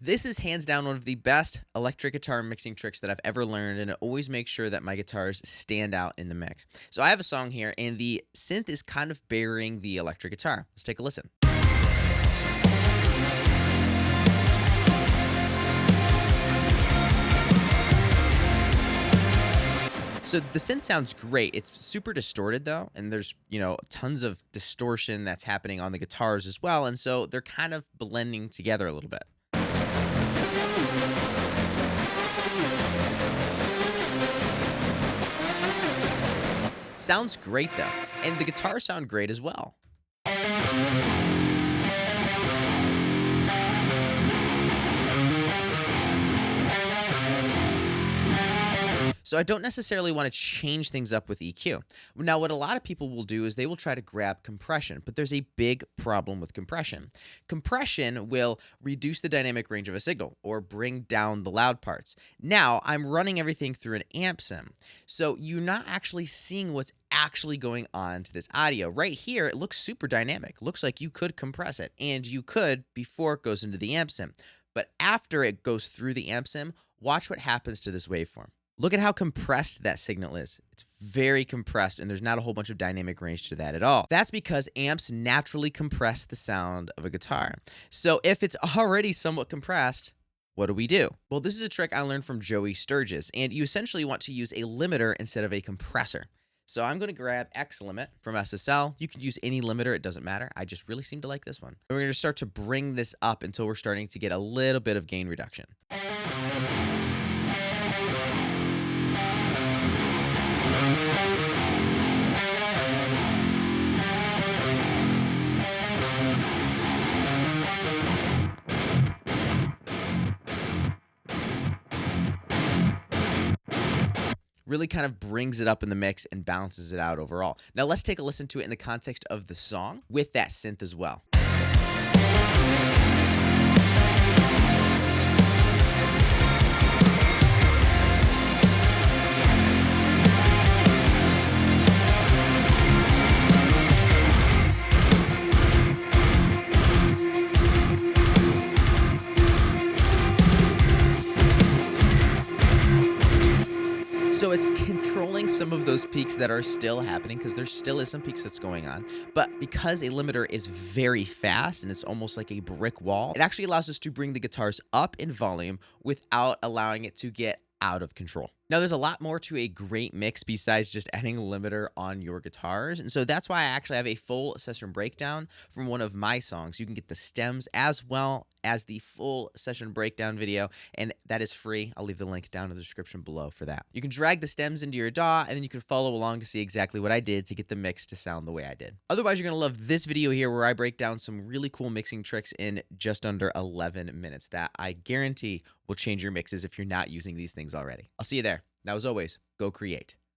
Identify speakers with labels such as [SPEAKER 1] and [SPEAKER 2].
[SPEAKER 1] This is hands down one of the best electric guitar mixing tricks that I've ever learned, and it always makes sure that my guitars stand out in the mix. So I have a song here, and the synth is kind of burying the electric guitar. Let's take a listen. So the synth sounds great. It's super distorted though, and there's, tons of distortion that's happening on the guitars as well, and so they're kind of blending together a little bit. Sounds great though, and the guitars sound great as well. So I don't necessarily want to change things up with EQ. Now, what a lot of people will do is they will try to grab compression, but there's a big problem with compression. Compression will reduce the dynamic range of a signal or bring down the loud parts. Now, I'm running everything through an amp sim, so you're not actually seeing what's actually going on to this audio. Right here, it looks super dynamic. Looks like you could compress it, and you could before it goes into the amp sim. But after it goes through the amp sim, watch what happens to this waveform. Look at how compressed that signal is. It's very compressed, and there's not a whole bunch of dynamic range to that at all. That's because amps naturally compress the sound of a guitar. So if it's already somewhat compressed, what do we do? Well, this is a trick I learned from Joey Sturgis, and you essentially want to use a limiter instead of a compressor. So I'm going to grab X Limit from SSL. You can use any limiter, it doesn't matter. I just really seem to like this one. And we're going to start to bring this up until we're starting to get a little bit of gain reduction. Really kind of brings it up in the mix and balances it out overall. Now let's take a listen to it in the context of the song with that synth as well. So it's controlling some of those peaks that are still happening because there still is some peaks that's going on. But because a limiter is very fast and it's almost like a brick wall, it actually allows us to bring the guitars up in volume without allowing it to get out of control. Now, there's a lot more to a great mix besides just adding a limiter on your guitars. And so that's why I actually have a full session breakdown from one of my songs. You can get the stems as well as the full session breakdown video, and that is free. I'll leave the link down in the description below for that. You can drag the stems into your DAW, and then you can follow along to see exactly what I did to get the mix to sound the way I did. Otherwise, you're going to love this video here where I break down some really cool mixing tricks in just under 11 minutes that I guarantee will change your mixes if you're not using these things already. I'll see you there. Now, as always, go create.